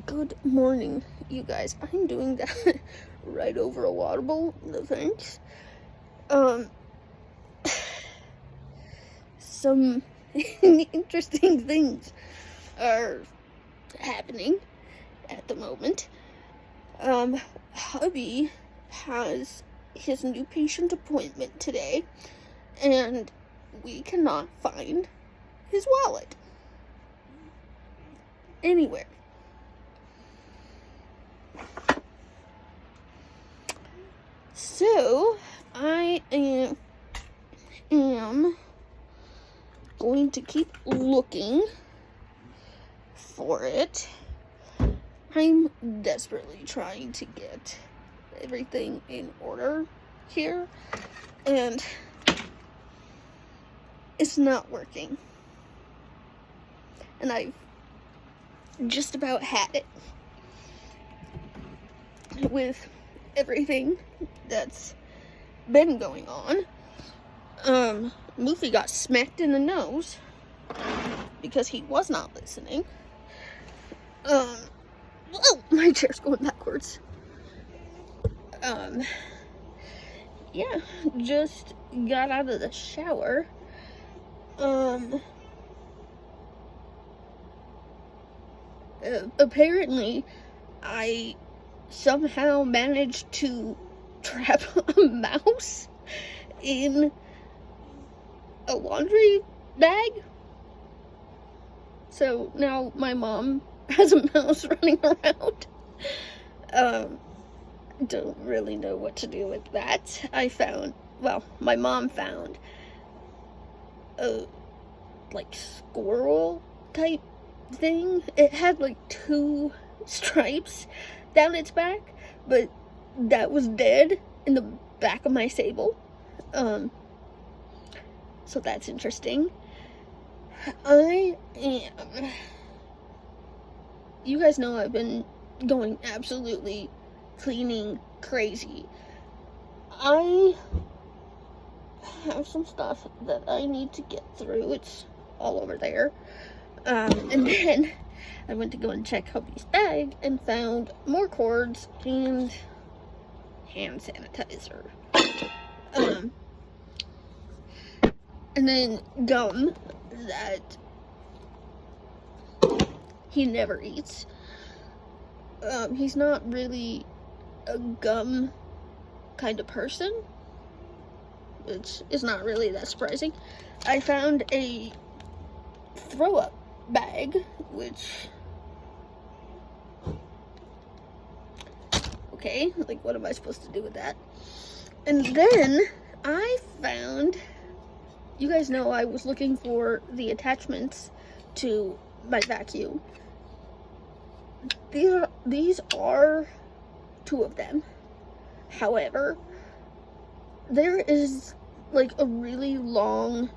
Good morning, you guys. I'm doing that right over a water bowl. No thanks. Some interesting things are happening at the moment. Hubby has his new patient appointment today, and we cannot find his wallet anywhere. So, I am going to keep looking for it. I'm desperately trying to get everything in order here, and it's not working. And I've just about had it with everything that's been going on. Moofy got smacked in the nose because he was not listening. Whoa, my chair's going backwards. Yeah, just got out of the shower. Apparently, I somehow managed to trap a mouse in a laundry bag. So now my mom has a mouse running around. Don't really know what to do with that. My mom found a squirrel type thing. It had 2 stripes down its back, but that was dead in the back of my sable. So that's interesting. You guys know I've been going absolutely cleaning crazy. I have some stuff that I need to get through. It's all over there. And then I went to go and check hubby's bag and found more cords and hand sanitizer. And then gum that he never eats. He's not really a gum kind of person, which is not really that surprising. I found a throw-up bag, which, okay, what am I supposed to do with that? And then I found, you guys know I was looking for the attachments to my vacuum. These are 2 of them. However, there is a really long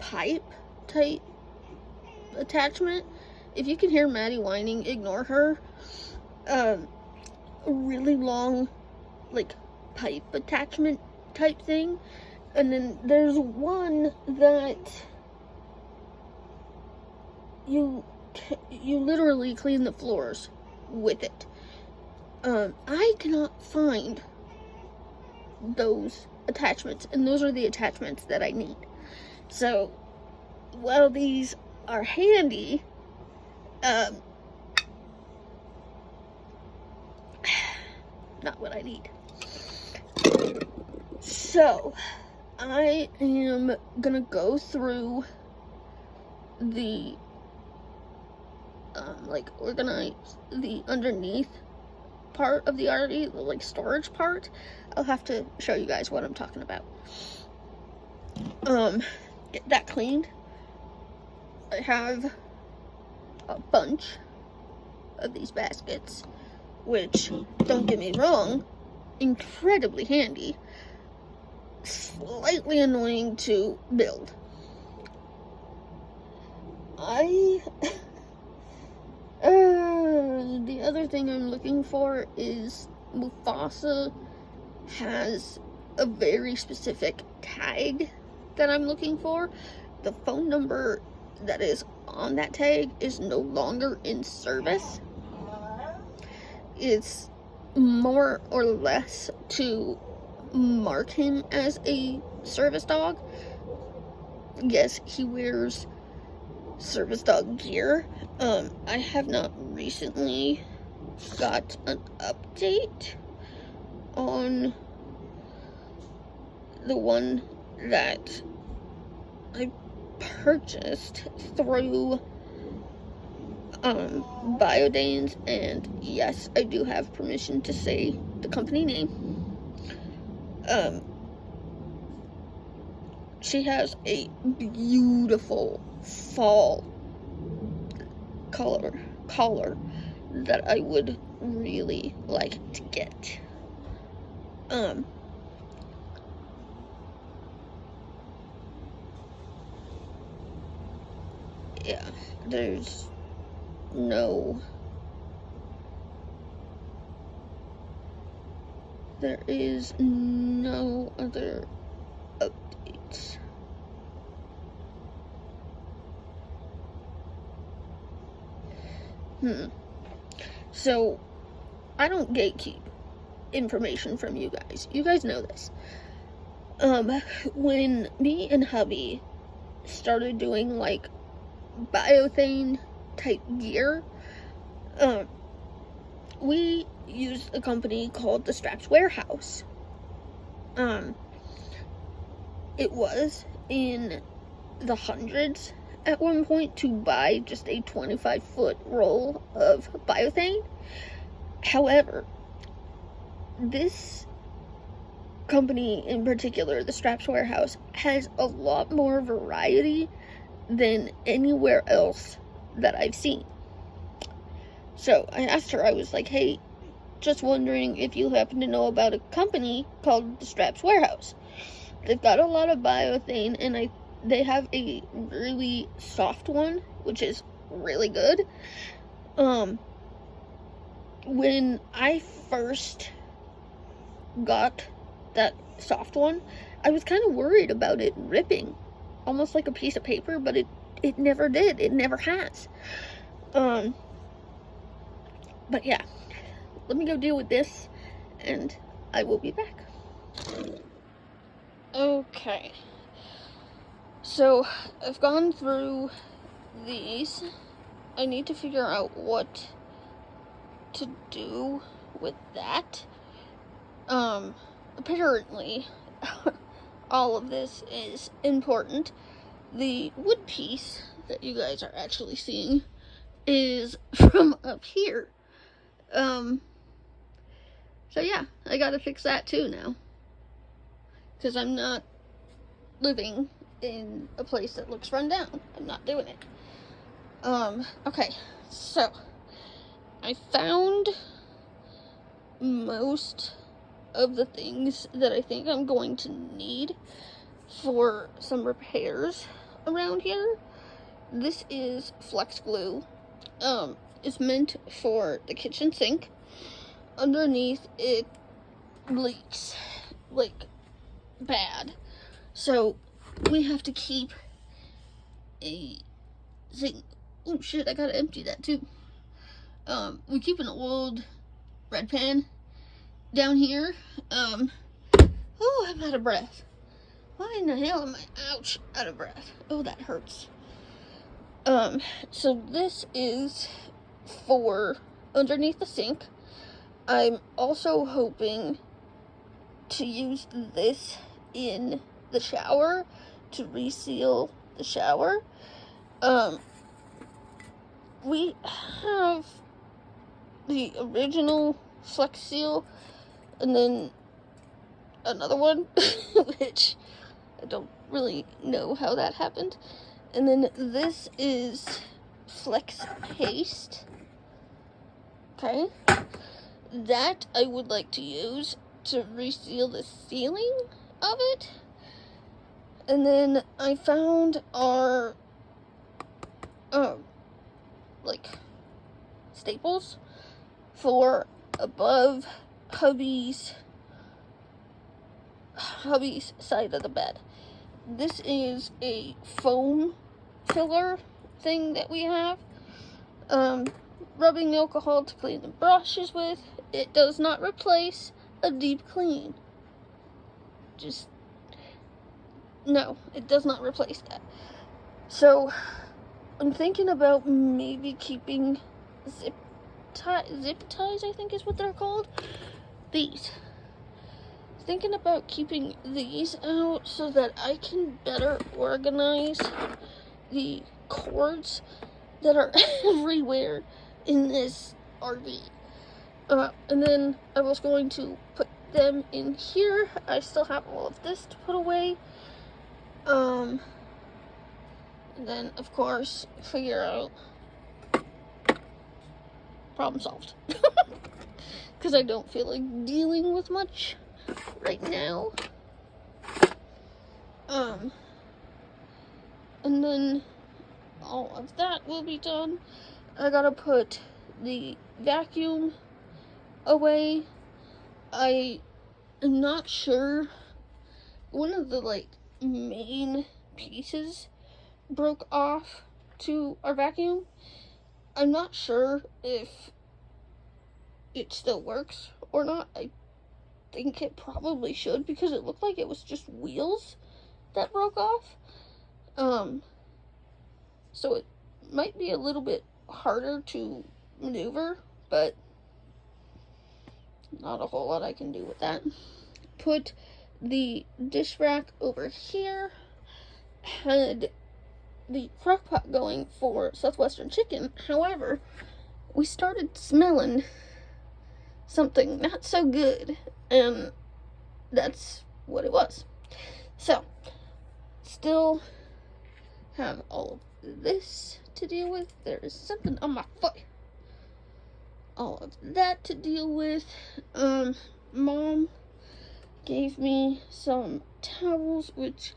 pipe type attachment. If you can hear Maddie whining, ignore her. A really long pipe attachment type thing. And then there's one that you literally clean the floors with it. I cannot find those attachments, and those are the attachments that I need. So, while these are handy, not what I need. So, I am gonna go through the organize the underneath part of the RV, the storage part. I'll have to show you guys what I'm talking about. Get that cleaned. I have a bunch of these baskets, which, don't get me wrong, incredibly handy. Slightly annoying to build. The other thing I'm looking for is Mufasa has a very specific tag that I'm looking for. The phone number that is on that tag is no longer in service. it's more or less to mark him as a service dog. Yes, he wears service dog gear. I have not recently got an update on the one that I purchased through Biodanes, and yes, I do have permission to say the company name. She has a beautiful fall collar that I would really like to get. Yeah, there's there is no other updates. So, I don't gatekeep information from you guys. You guys know this. When me and hubby started doing, like, biothane type gear, we used a company called the Straps Warehouse. It was in the hundreds at one point to buy just a 25-foot roll of biothane. However, this company in particular, the Straps Warehouse, has a lot more variety than anywhere else that I've seen. So I asked her, I was like, hey, just wondering if you happen to know about a company called the Straps Warehouse. They've got a lot of biothane, and they have a really soft one, which is really good. When I first got that soft one, I was kind of worried about it ripping, almost like a piece of paper, but it never did. It never has. But yeah, let me go deal with this, and I will be back. Okay, so I've gone through these. I need to figure out what to do with that. Apparently, all of this is important. The wood piece that you guys are actually seeing is from up here. So yeah, I gotta fix that too now. Because I'm not living in a place that looks run down. I'm not doing it. Okay, so I found most of the things that I think I'm going to need for some repairs around here. This is flex glue. It's meant for the kitchen sink. Underneath it leaks like bad, so we have to keep a thing. Oh shit, I gotta empty that too. We keep an old red pan down here. Oh, I'm out of breath. Why in the hell am I, ouch, out of breath? Oh, that hurts. So this is for underneath the sink. I'm also hoping to use this in the shower to reseal the shower. We have the original Flex Seal and then another one, which I don't really know how that happened. And then this is Flex Paste. Okay. That I would like to use to reseal the ceiling of it. And then I found our like staples for above hubby's side of the bed. This is a foam filler thing that we have. rubbing alcohol to clean the brushes with, it does not replace a deep clean. Just, no, it does not replace that. So, I'm thinking about maybe keeping zip ties, I think is what they're called. These. Thinking about keeping these out so that I can better organize the cords that are everywhere in this RV. And then I was going to put them in here. I still have all of this to put away. And then, of course, figure out. Problem solved. Because I don't feel like dealing with much right now. And then all of that will be done. I gotta put the vacuum away. I am not sure. One of the main pieces broke off to our vacuum. I'm not sure if it still works or not. I think it probably should, because it looked like it was just wheels that broke off. So it might be a little bit harder to maneuver, but not a whole lot I can do with that. Put the dish rack over here. Had the crock pot going for Southwestern chicken. However, we started smelling something not so good, and that's what it was. So, still have all of this to deal with. There is something on my foot. All of that to deal with. Mom gave me some towels, which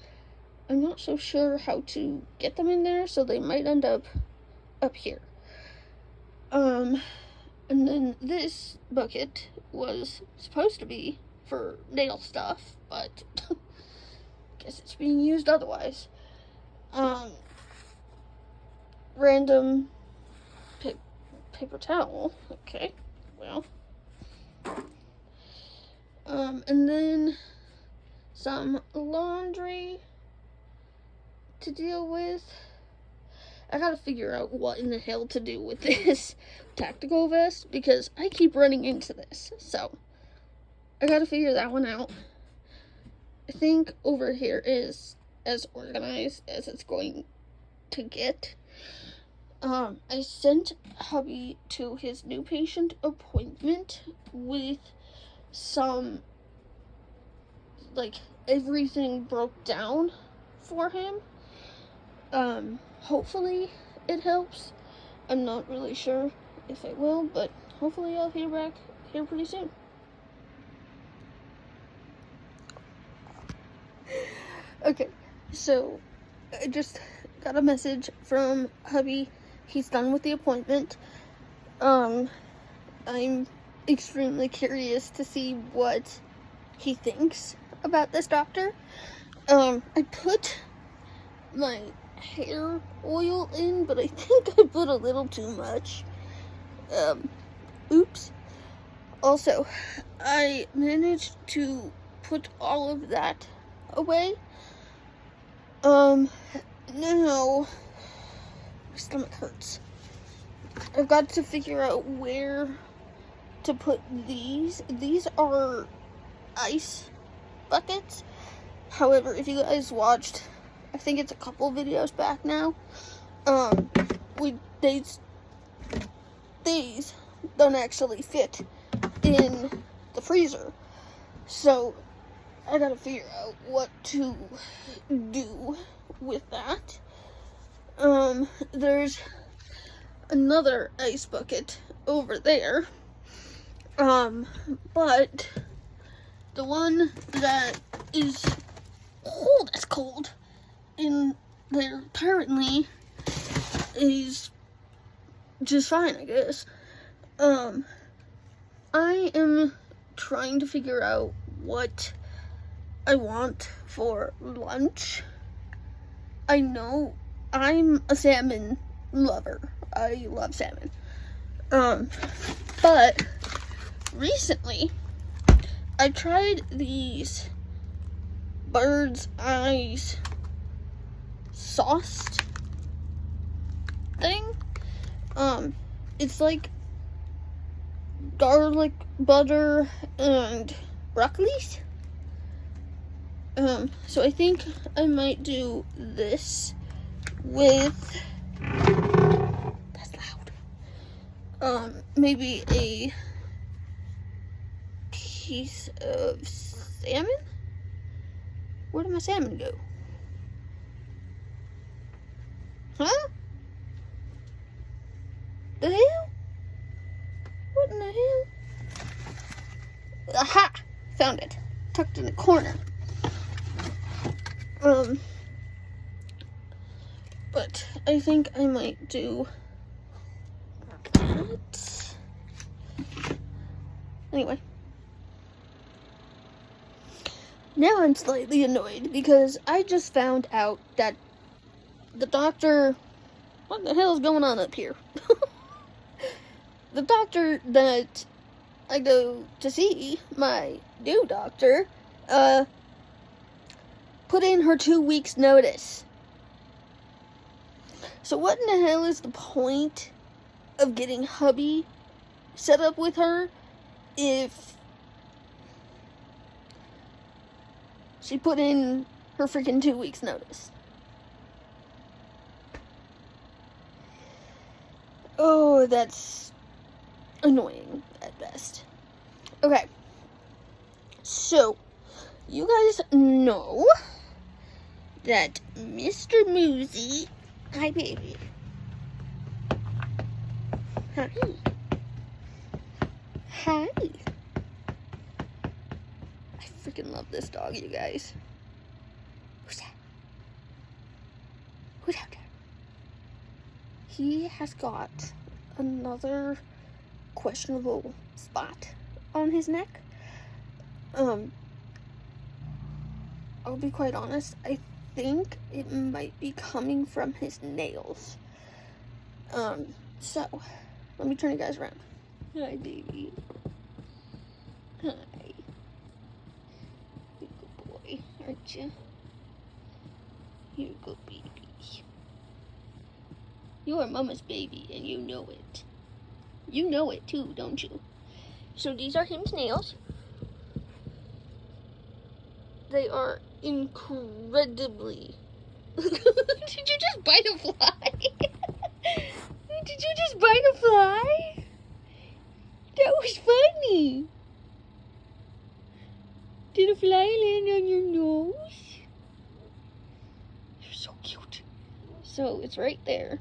I'm not so sure how to get them in there, so they might end up here. And then this bucket was supposed to be for nail stuff, but guess it's being used otherwise. Random paper towel. Okay, well. And then some laundry to deal with. I gotta figure out what in the hell to do with this tactical vest, because I keep running into this. So, I gotta figure that one out. I think over here is as organized as it's going to get. I sent hubby to his new patient appointment with some, everything broke down for him. Hopefully it helps. I'm not really sure if it will, but hopefully I'll hear back here pretty soon. Okay, so I just got a message from hubby. He's done with the appointment. I'm extremely curious to see what he thinks about this doctor. I put my hair oil in, but I think I put a little too much. Oops. Also, I managed to put all of that away. Now, my stomach hurts. I've got to figure out where to put these. These are ice buckets. However, if you guys watched, I think it's a couple videos back now, these don't actually fit in the freezer. So, I gotta figure out what to do with that. There's another ice bucket over there. But the one that is, that's cold, in there currently is just fine, I guess. I am trying to figure out what I want for lunch. I know I'm a salmon lover. I love salmon. But recently I tried these bird's eyes sauced thing. It's like garlic butter and broccolis. So I think I might do this with, that's loud, maybe a piece of salmon? Where did my salmon go? Huh? The hell? What in the hell? Aha! Found it. Tucked in the corner. But I think I might do that. Anyway. Now I'm slightly annoyed because I just found out that the doctor... What the hell is going on up here? The doctor that I go to see, my new doctor, put in her 2 weeks notice. So what in the hell is the point of getting hubby set up with her if she put in her freaking 2 weeks notice? Oh, that's annoying at best. Okay. So, you guys know that Mr. Moosey... Hi, baby. Hi. Hi. I freaking love this dog, you guys. Who's that? Who's out there? He has got another questionable spot on his neck. I'll be quite honest, I think it might be coming from his nails. So, let me turn you guys around. Hi, baby. Hi. You're a good boy, aren't you? You're a good baby. You are Mama's baby, and you know it. You know it, too, don't you? So, these are his nails. They are incredibly... Did you just bite a fly? Did you just bite a fly? That was funny. Did a fly land on your nose? You're so cute. So, it's right there.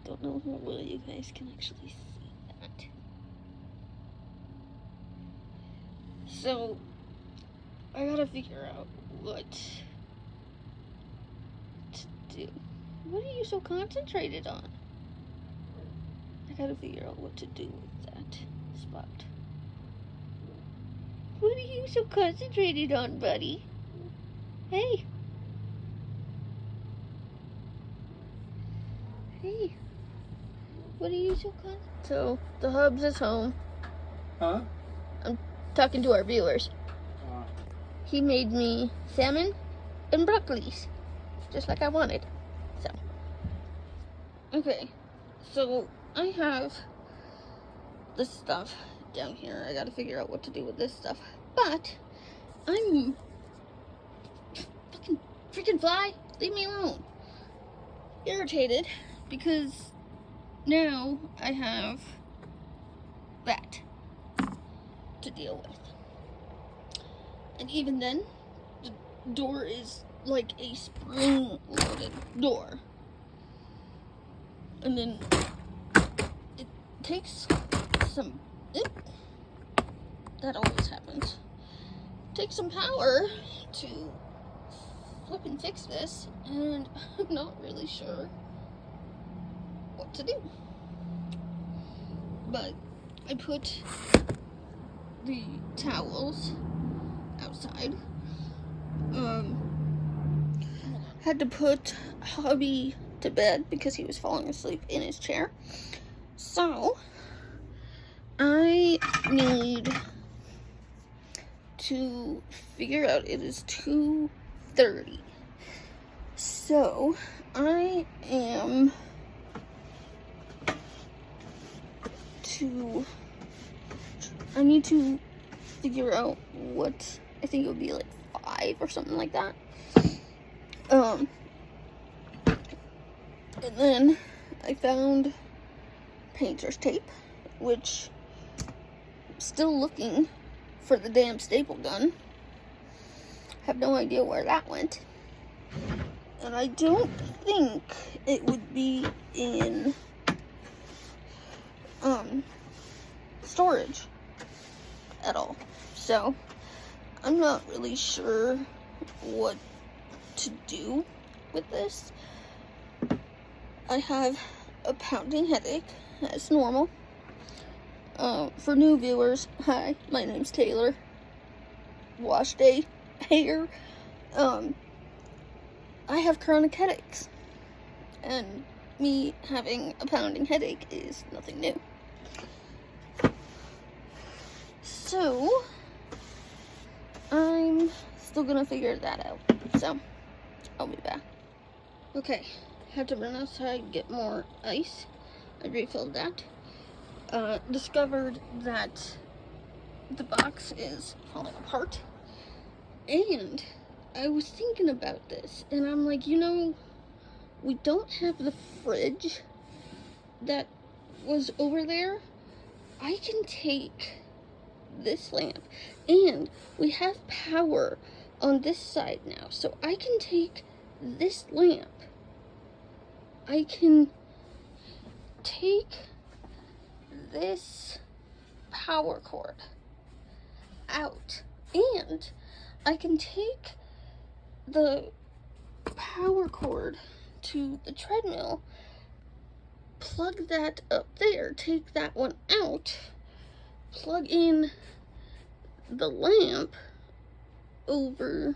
Don't know how well you guys can actually see that. So, I gotta figure out what to do. What are you so concentrated on? I gotta figure out what to do with that spot. What are you so concentrated on, buddy? Hey. Hey. What are you so concentrated on? So, the hubs is home. Huh? I'm talking to our viewers. He made me salmon and broccolis, just like I wanted. So, okay, so I have this stuff down here. I gotta figure out what to do with this stuff. But I'm freaking fly. Leave me alone. Irritated because now I have that to deal with. And even then, the door is like a spring-loaded door. And then it takes some... that always happens. It takes some power to flip and fix this, and I'm not really sure what to do. But I put the towels outside. Had to put hubby to bed because he was falling asleep in his chair. So, I need to figure out, it is 2:30. So, I need to figure out what, I think it would be like 5 or something like that. And then I found painter's tape, which I'm still looking for the damn staple gun. Have no idea where that went. And I don't think it would be in storage at all. So I'm not really sure what to do with this. I have a pounding headache, as normal. For new viewers, hi, my name's Taylor. Wash day hair. I have chronic headaches, and me having a pounding headache is nothing new. So, I'm still gonna figure that out. So, I'll be back. Okay, had to run outside, get more ice. I refilled that. Discovered that the box is falling apart. And I was thinking about this, and I'm like, you know, we don't have the fridge that was over there. I can take this lamp, and we have power on this side now, so I can take this lamp, I can take this power cord out, and I can take the power cord to the treadmill, plug that up there, take that one out, plug in the lamp over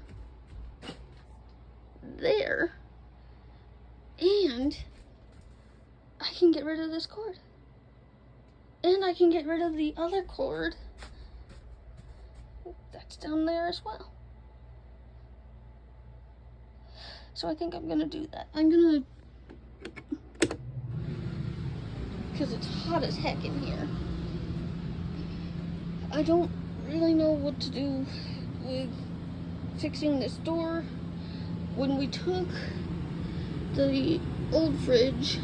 there, and I can get rid of this cord. And I can get rid of the other cord that's down there as well. So I think I'm gonna do that. I'm gonna, because it's hot as heck in here. I don't really know what to do with fixing this door. When we took the old fridge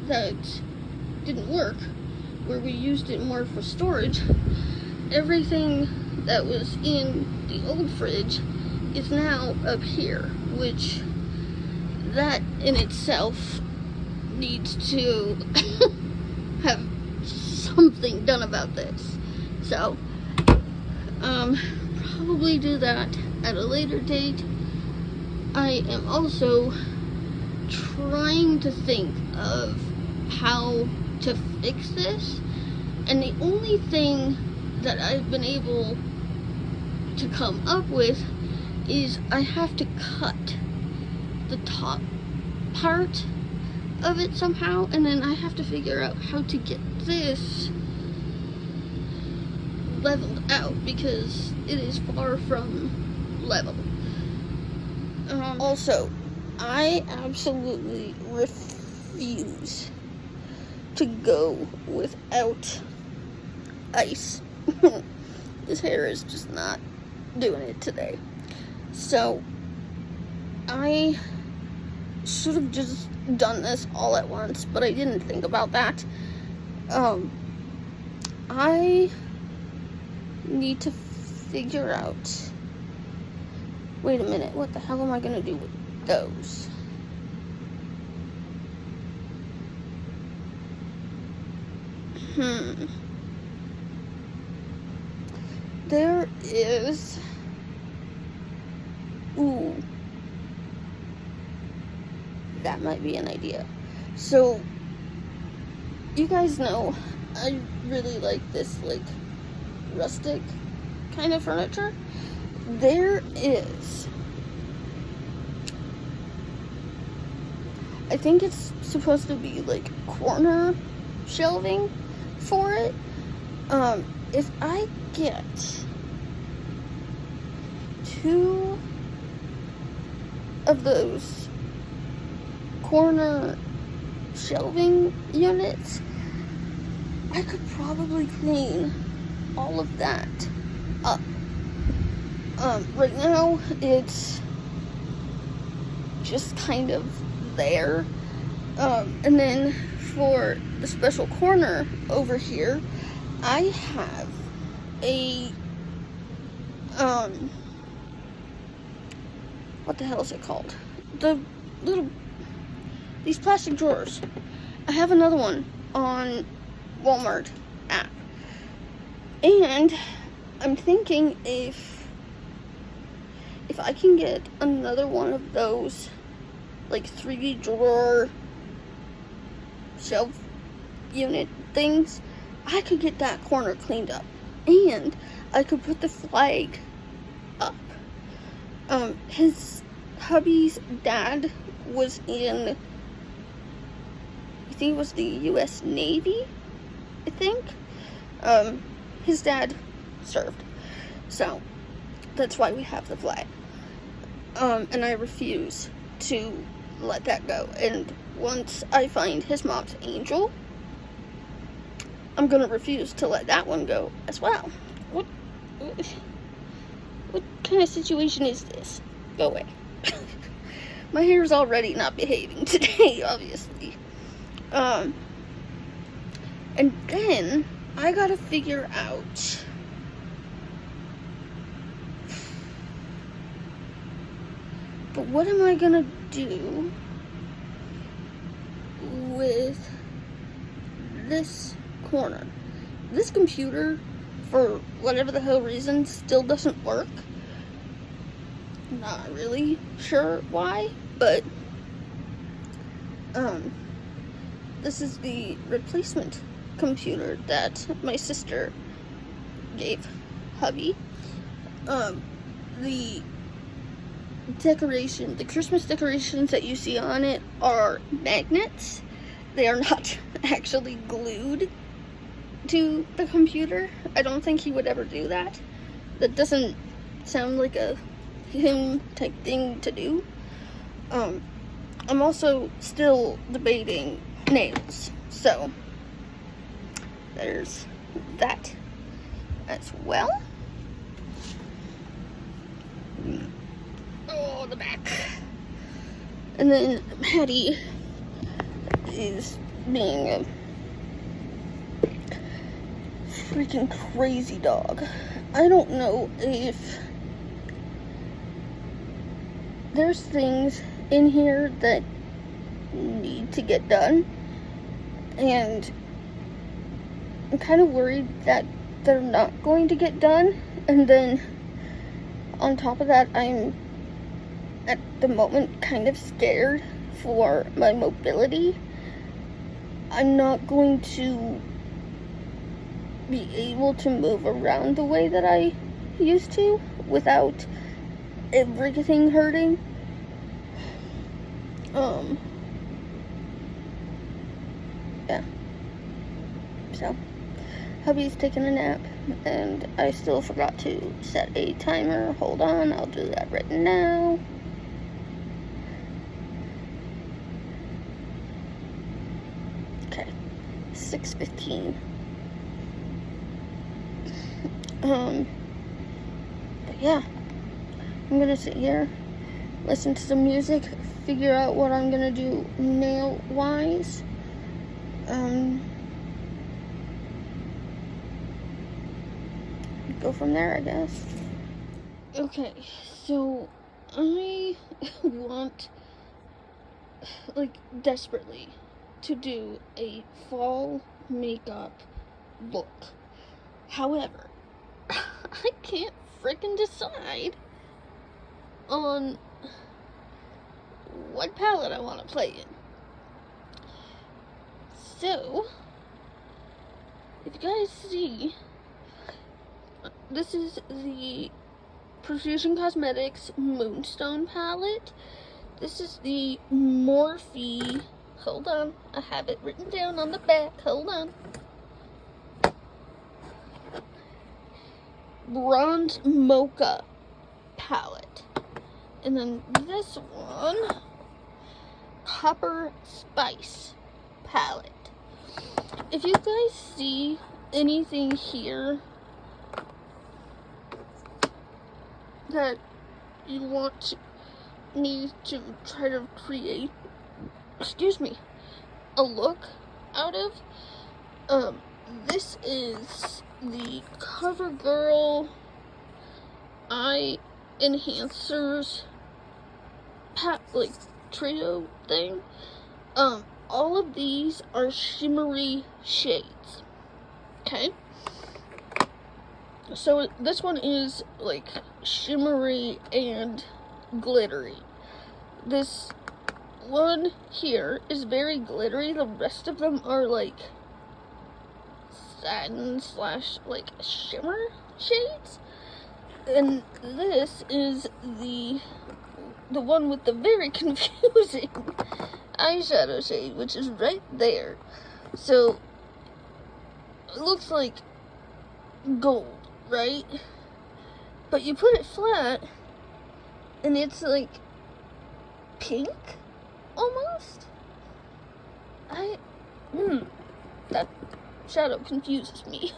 that didn't work, where we used it more for storage, everything that was in the old fridge is now up here, which that in itself needs to have something done about this. So, probably do that at a later date. I am also trying to think of how to fix this, and the only thing that I've been able to come up with is I have to cut the top part of it somehow, and then I have to figure out how to get this leveled out, because it is far from level. Also, I absolutely refuse to go without ice. This hair is just not doing it today. So, I should have just done this all at once, but I didn't think about that. I need to figure out, wait a minute, what the hell am I gonna do with those? There is, ooh, that might be an idea. So, you guys know, I really like this, like, rustic kind of furniture. There is, I think it's supposed to be like corner shelving for it. If I get 2 of those corner shelving units, I could probably clean all of that up. Right now it's just kind of there. And then for the special corner over here, I have a, what the hell is it called? These plastic drawers. I have another one on Walmart app. And I'm thinking if I can get another one of those, like 3 drawer shelf unit things, I could get that corner cleaned up. And I could put the flag up. His hubby's dad was in, I think it was the US Navy, I think. His dad served. So, that's why we have the flag. And I refuse to let that go. And once I find his mom's angel, I'm gonna refuse to let that one go as well. What kind of situation is this? Go away. My hair's already not behaving today, obviously. And then I gotta figure out but what am I gonna do with this corner? This computer, for whatever the hell reason, still doesn't work. Not really sure why, but this is the replacement computer that my sister gave hubby. The Christmas decorations that you see on it are magnets. They are not actually glued to the computer. I don't think he would ever do that. That doesn't sound like a him type thing to do. I'm also still debating nails, so there's that as well. Oh, the back. And then Patty is being a freaking crazy dog. I don't know if there's things in here that need to get done, and I'm kind of worried that they're not going to get done. And then on top of that, I'm at the moment kind of scared for my mobility. I'm not going to be able to move around the way that I used to without everything hurting. Yeah. So, hubby's taking a nap, and I still forgot to set a timer. Hold on, I'll do that right now. Okay, 6:15. But yeah, I'm gonna sit here, listen to some music, figure out what I'm gonna do nail-wise. Go from there, I guess. Okay, so I want, like, desperately to do a fall makeup look. However, I can't frickin' decide on what palette I want to play in. So, if you guys see, this is the Precision Cosmetics Moonstone palette. This is the Morphe Hold on. I have it written down on the back. Hold on. Bronze Mocha palette. And then this one, Copper Spice palette. If you guys see anything here that you want me to try to create, a look out of, this is the CoverGirl Eye Enhancers trio thing. All of these are shimmery shades. Okay? So this one is like shimmery and glittery. This one here is very glittery. The rest of them are like satin / like shimmer shades. And this is the one with the very confusing eyeshadow shade, which is right there. So it looks like gold, right? But you put it flat and it's like pink almost. That shadow confuses me.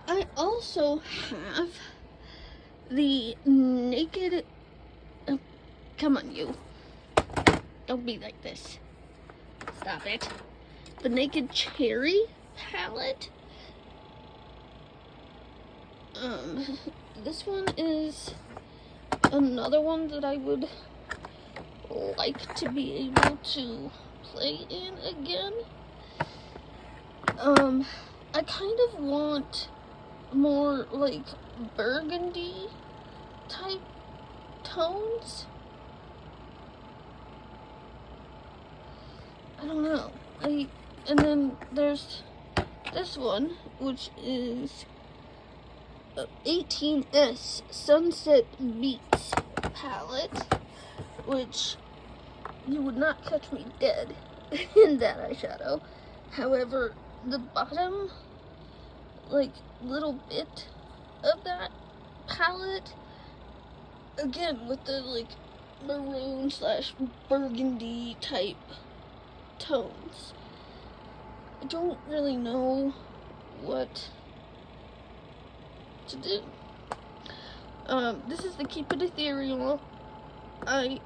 I also have the Naked, come on you, don't be like this, stop it. The Naked Cherry palette. This one is another one that I would like to be able to play in again. I kind of want more like burgundy type tones. I don't know. And then there's this one, which is 18S Sunset Beats palette, which you would not catch me dead in that eyeshadow. However, the bottom, like, little bit of that palette, again, with the, like, maroon / burgundy type tones. I don't really know what to do. This is the Keep It Ethereal eye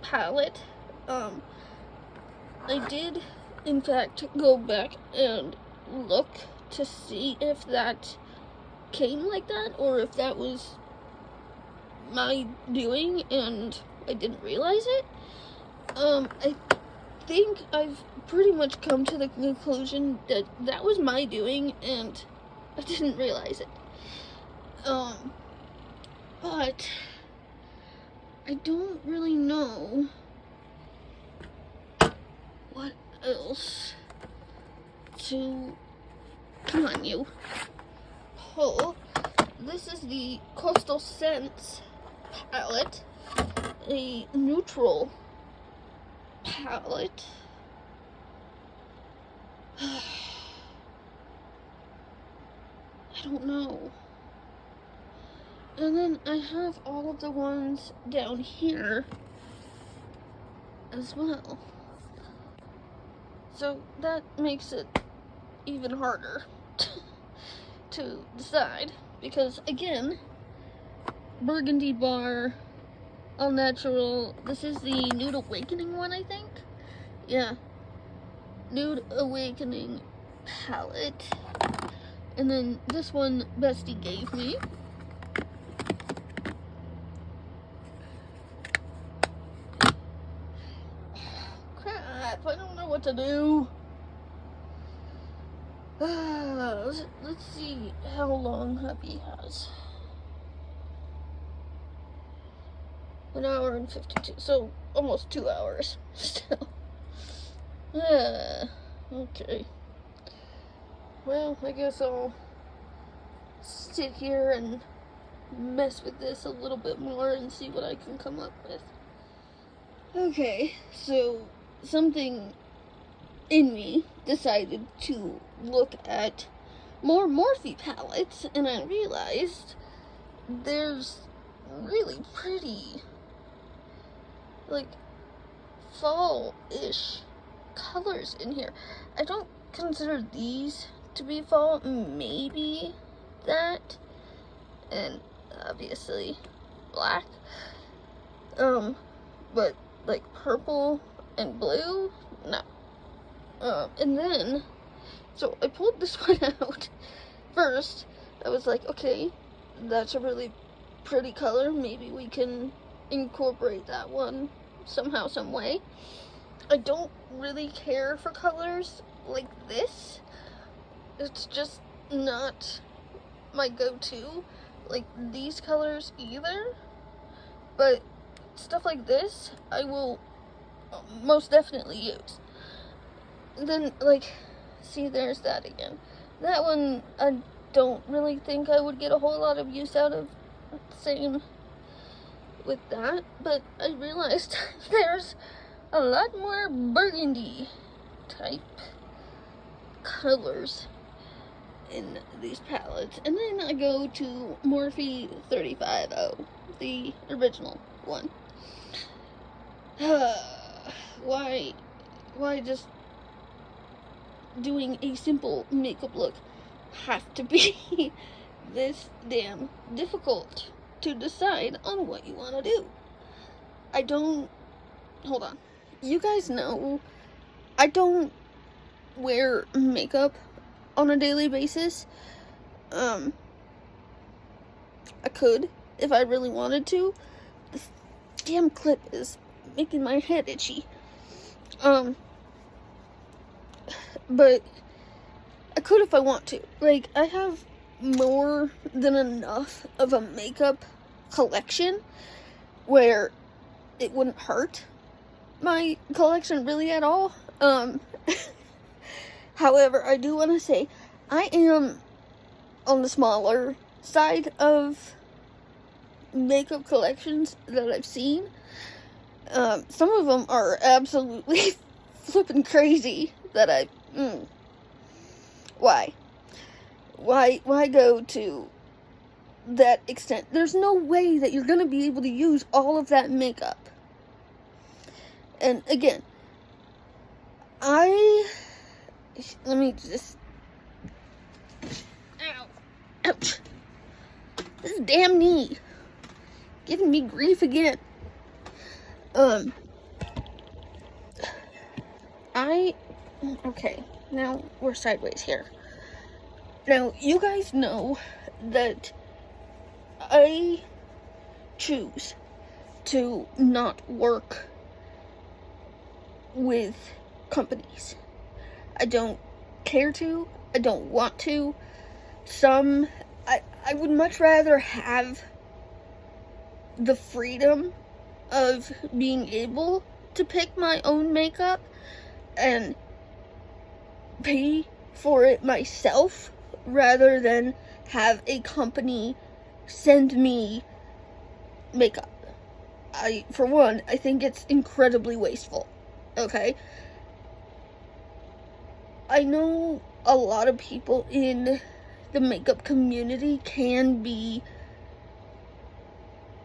palette. I did, in fact, go back and look to see if that came like that, or if that was my doing and I didn't realize it. I think I've pretty much come to the conclusion that that was my doing and I didn't realize it. But I don't really know what else to, come on you, pull. This is the Coastal Scents palette, a neutral palette. I don't know. And then I have all of the ones down here as well. So that makes it even harder to decide. Because again, Burgundy Bar, All Natural. This is the Nude Awakening one, I think. Yeah. Nude Awakening palette. And then this one Bestie gave me. Crap, I don't know what to do. Let's see how long hubby has. 1 hour and 52, so almost 2 hours still. Okay. Well, I guess I'll sit here and mess with this a little bit more and see what I can come up with. Okay, so something in me decided to look at more Morphe palettes, and I realized there's really pretty, like, fall-ish colors in here. I don't consider these to be fall, maybe that, and obviously black, but like purple and blue, no. And then, so I pulled this one out. First, I was like, okay, that's a really pretty color. Maybe we can incorporate that one somehow, some way. I don't really care for colors like this. It's just not my go-to, like these colors either. But stuff like this, I will most definitely use. Then, like, see, there's that again. That one, I don't really think I would get a whole lot of use out of. Same with that, but I realized there's a lot more burgundy type colors in these palettes. And then I go to Morphe 350, the original one. Why just doing a simple makeup look have to be this damn difficult to decide on what you want to do? Hold on. You guys know I don't wear makeup on a daily basis. I could if I really wanted to. This damn clip is making my head itchy. But I could if I want to. Like, I have more than enough of a makeup collection where it wouldn't hurt my collection really at all. However, I do want to say I am on the smaller side of makeup collections that I've seen. Some of them are absolutely flipping crazy that why go to that extent? There's no way that you're gonna be able to use all of that makeup. And again, let me just, ouch, this damn knee, giving me grief again. Okay, now we're sideways here. Now, you guys know that I choose to not work with companies. I don't care to. I don't want to. I would much rather have the freedom of being able to pick my own makeup and pay for it myself rather than have a company send me makeup. For one, I think it's incredibly wasteful. Okay? I know a lot of people in the makeup community can be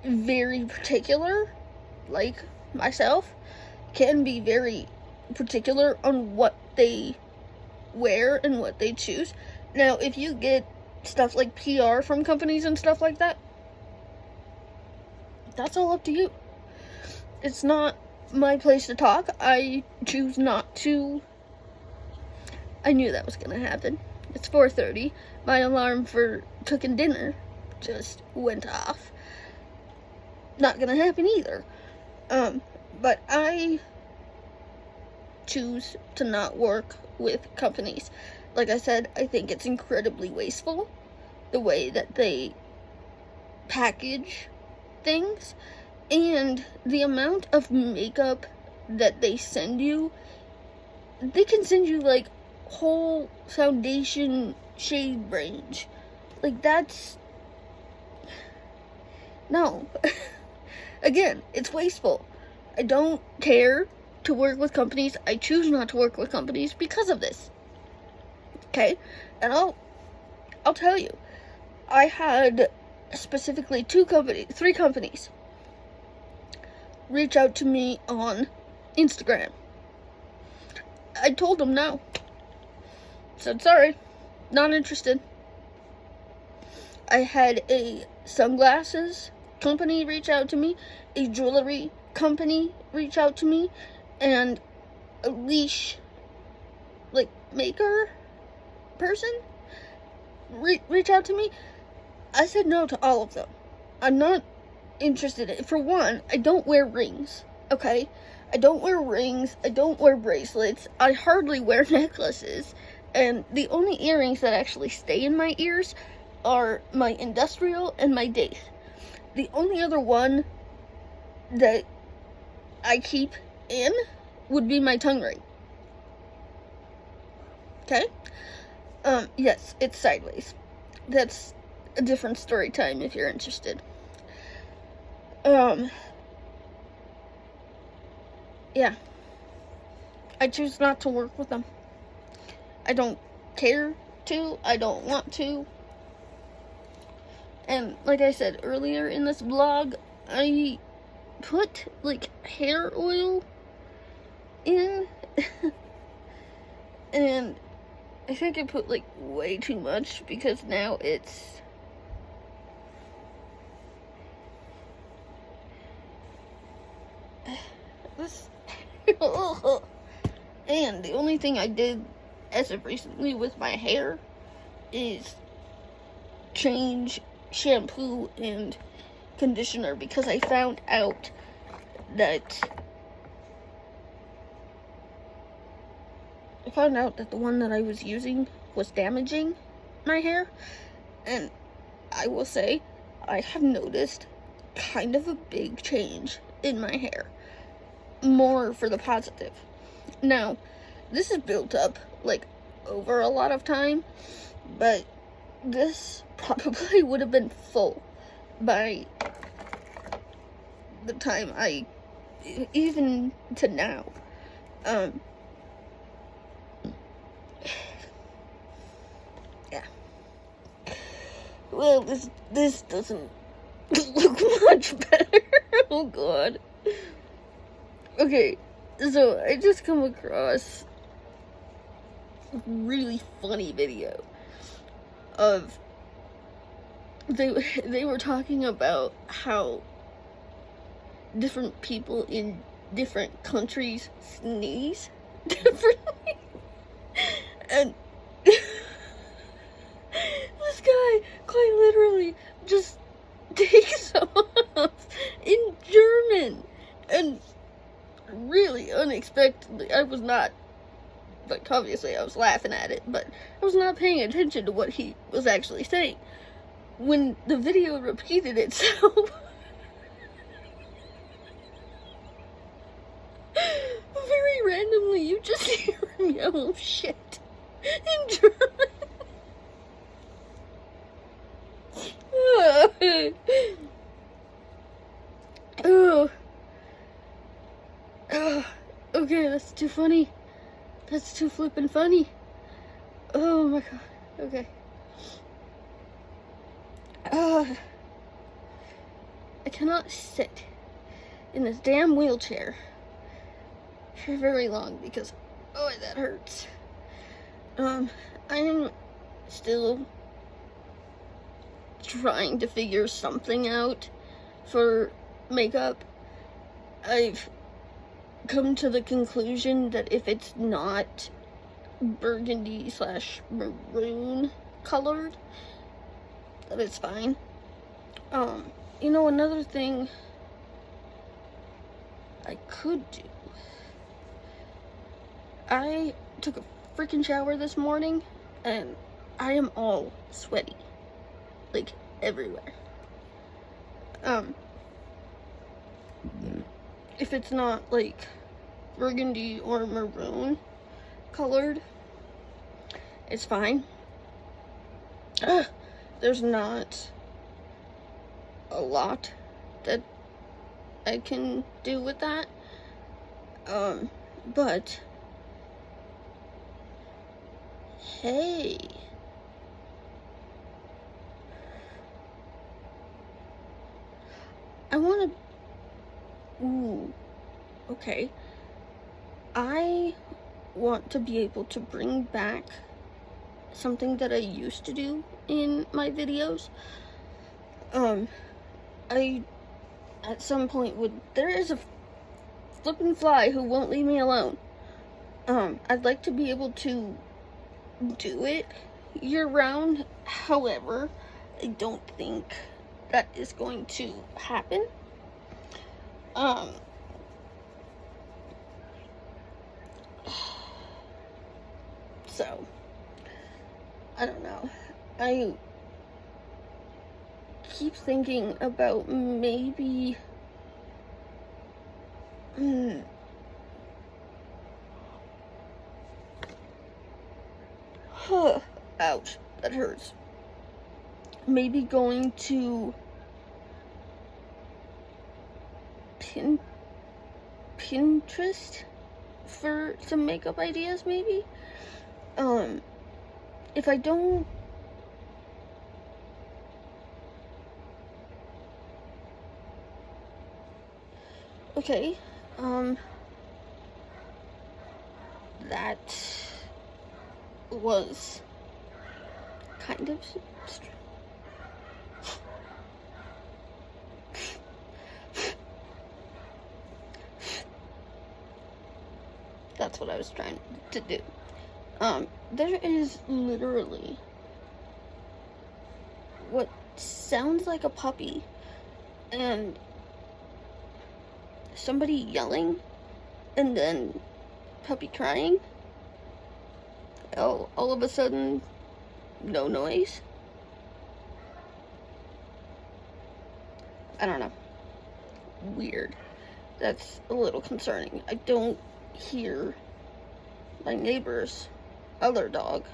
very particular, like myself, can be very particular on what they wear and what they choose. Now, if you get stuff like PR from companies and stuff like that, that's all up to you. It's not my place to talk. I choose not to. I knew that was gonna happen. It's 4:30. My alarm for cooking dinner just went off. Not gonna happen either. But I choose to not work with companies. Like I said, I think it's incredibly wasteful, the way that they package things, and the amount of makeup that they send you. They can send you, like, whole foundation shade range. Like, that's... No. Again, it's wasteful. I don't care to work with companies. I choose not to work with companies because of this. Okay? And I'll tell you. I had specifically 3 companies reach out to me on Instagram. I told them no. Said sorry, not interested. I had a sunglasses company reach out to me, a jewelry company reach out to me, and a leash maker person reach out to me. I said no to all of them. I'm not interested in, for one, I don't wear rings, okay? I don't wear rings, I don't wear bracelets, I hardly wear necklaces, and the only earrings that actually stay in my ears are my industrial and my date. The only other one that I keep in would be my tongue ring. Okay? Yes, it's sideways. That's a different story time if you're interested. Yeah. I choose not to work with them. I don't care to. I don't want to. And like I said earlier in this vlog, I put hair oil in and I think I put way too much because now it's this. And the only thing I did as of recently with my hair is change shampoo and conditioner because I found out that the one that I was using was damaging my hair. And I will say I have noticed kind of a big change in my hair, more for the positive. Now, this is built up over a lot of time, but this probably would have been full by the time even to now. Yeah. Well, this doesn't look much better. Oh god. Okay, so I just come across a really funny video of they were talking about how different people in different countries sneeze differently. And this guy quite literally just takes off in German, and really unexpectedly, I was not, obviously I was laughing at it, but I was not paying attention to what he was actually saying. When the video repeated itself, very randomly, you just hear him yell, "Oh shit," in German. Okay, that's too funny. That's too flippin' funny. Oh my god. Okay. I cannot sit in this damn wheelchair for very long because, oh, that hurts. I am still trying to figure something out for makeup. I've come to the conclusion that if it's not burgundy/maroon colored, that it's fine. Another thing I could do. I took a freaking shower this morning and I am all sweaty. Everywhere. If it's not burgundy or maroon colored, it's fine. There's not a lot that I can do with that. But hey, I want to. Ooh, okay. I want to be able to bring back something that I used to do in my videos. I at some point there is a flippin' fly who won't leave me alone. I'd like to be able to do it year round. However, I don't think that is going to happen. So I don't know. I keep thinking about maybe ouch, that hurts. Maybe going to Pinterest for some makeup ideas, maybe. If I don't okay, that was kind of that's what I was trying to do. There is literally what sounds like a puppy and somebody yelling and then puppy crying. All of a sudden, no noise. I don't know. Weird. That's a little concerning. I don't hear my neighbor's other dog.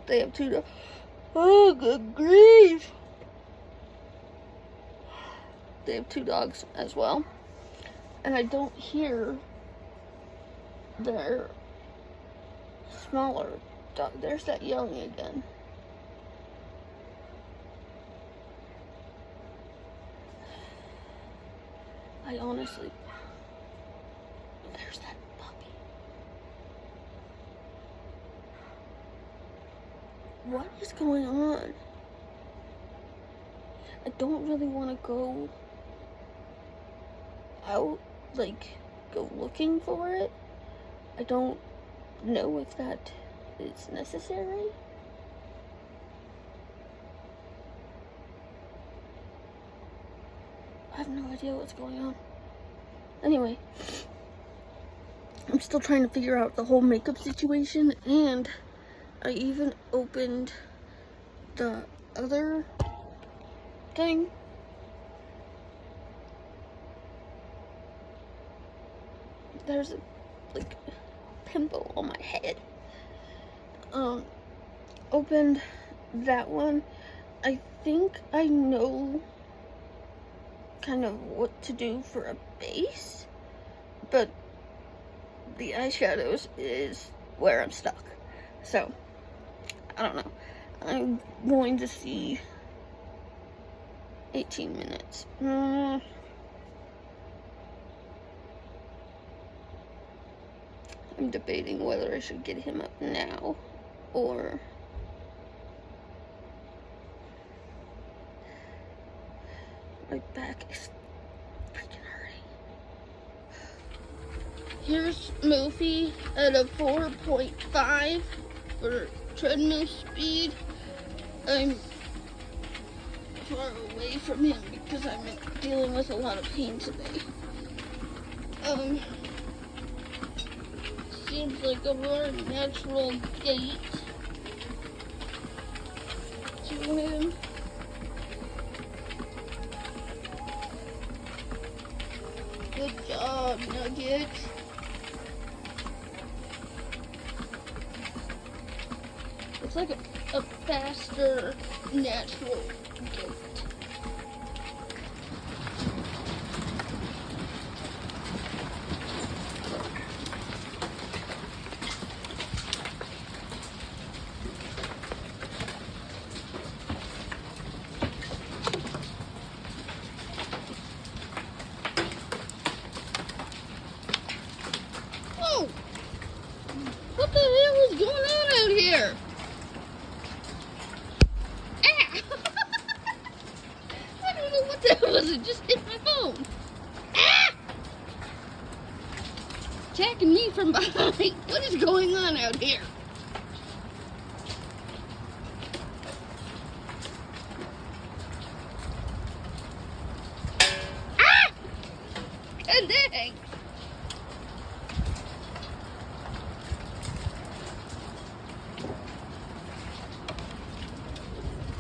They have 2 dogs. Oh, good grief. They have 2 dogs as well. And I don't hear their smaller dog. There's that yelling again. I honestly... There's that puppy. What is going on? I don't really want to go out, like, go looking for it. I don't know if that is necessary. I have no idea what's going on. Anyway, I'm still trying to figure out the whole makeup situation, and I even opened the other thing. There's a, like, pimple on my head. Opened that one. I think I know kind of what to do for a base, but the eyeshadows is where I'm stuck. So, I don't know. I'm going to see 18 minutes. I'm debating whether I should get him up now or my back is freaking hurting. Here's Mophie at a 4.5 for treadmill speed. I'm far away from him because I'm dealing with a lot of pain today. Seems like a more natural gait to him. Good job, Nugget. It's like a faster, natural gait. from behind. What is going on out here? Ah! God dang.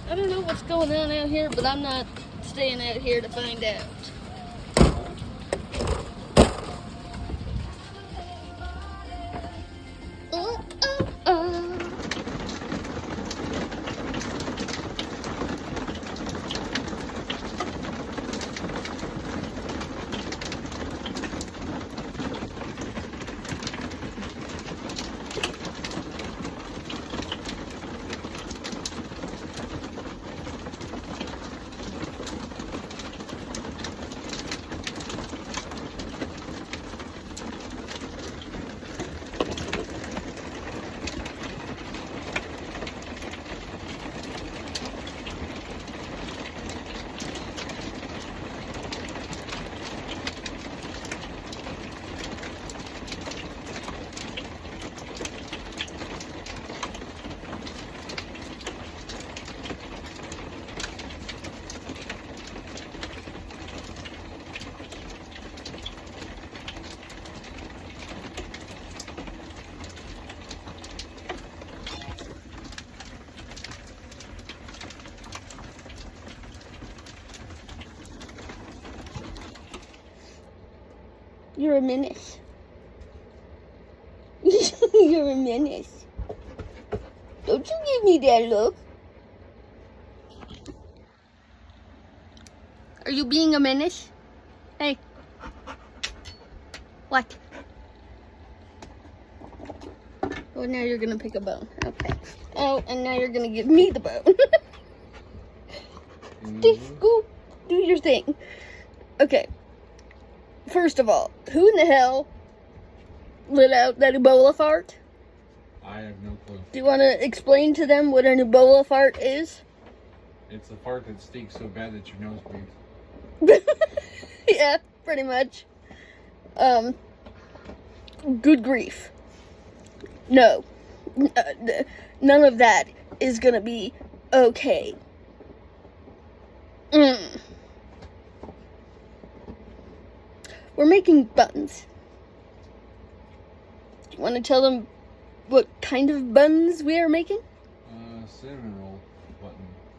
I don't know what's going on out here, but I'm not staying out here to find out. You're a menace. You're a menace. Don't you give me that look. Are you being a menace? Hey. What? Oh, now you're gonna pick a bone. Okay. Oh, and now you're gonna give me the bone. Go do your thing. Okay. First of all, who in the hell let out that Ebola fart? I have no clue. Do you want to explain to them what an Ebola fart is? It's a fart that stinks so bad that your nose bleeds. Yeah, pretty much. Good grief. No. None of that is gonna be okay. We're making buns. Do you want to tell them what kind of buns we are making? Cinnamon roll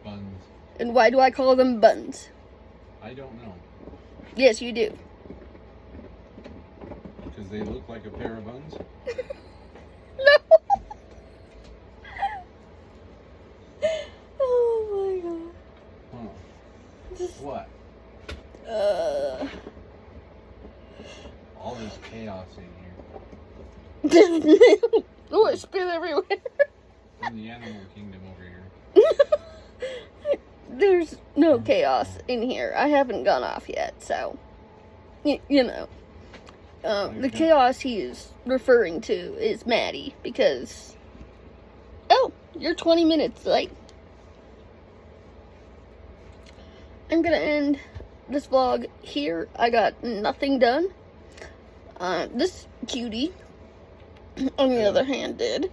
buns. And why do I call them buns? I don't know. Yes, you do. Because they look like a pair of buns? No! Oh my god. Huh. What? All this chaos in here. Oh, I spit everywhere. From the animal kingdom over here. There's no chaos in here. I haven't gone off yet, so you know. The chaos he is referring to is Maddie, because you're 20 minutes late. I'm gonna end this vlog here. I got nothing done. This cutie, on the other hand, did.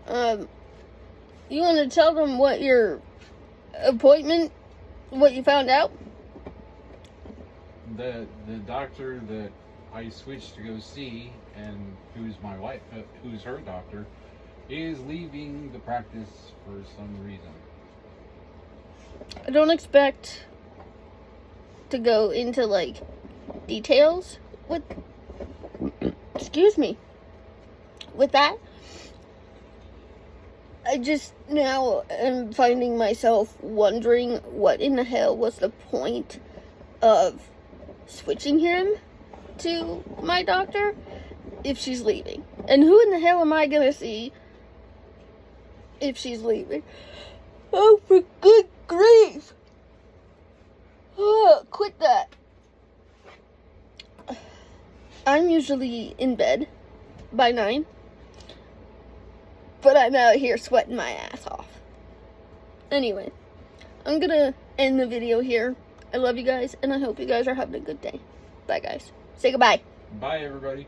You want to tell them what your appointment, what you found out? The doctor that I switched to go see, and who's my wife, who's her doctor, is leaving the practice for some reason. I don't expect to go into, like, details with, excuse me, with that. I just now am finding myself wondering what in the hell was the point of switching him to my doctor if she's leaving. And who in the hell am I gonna see if she's leaving? Oh, for good grief! Oh, quit that. I'm usually in bed by 9. But I'm out here sweating my ass off. Anyway, I'm gonna end the video here. I love you guys, and I hope you guys are having a good day. Bye, guys. Say goodbye. Bye, everybody.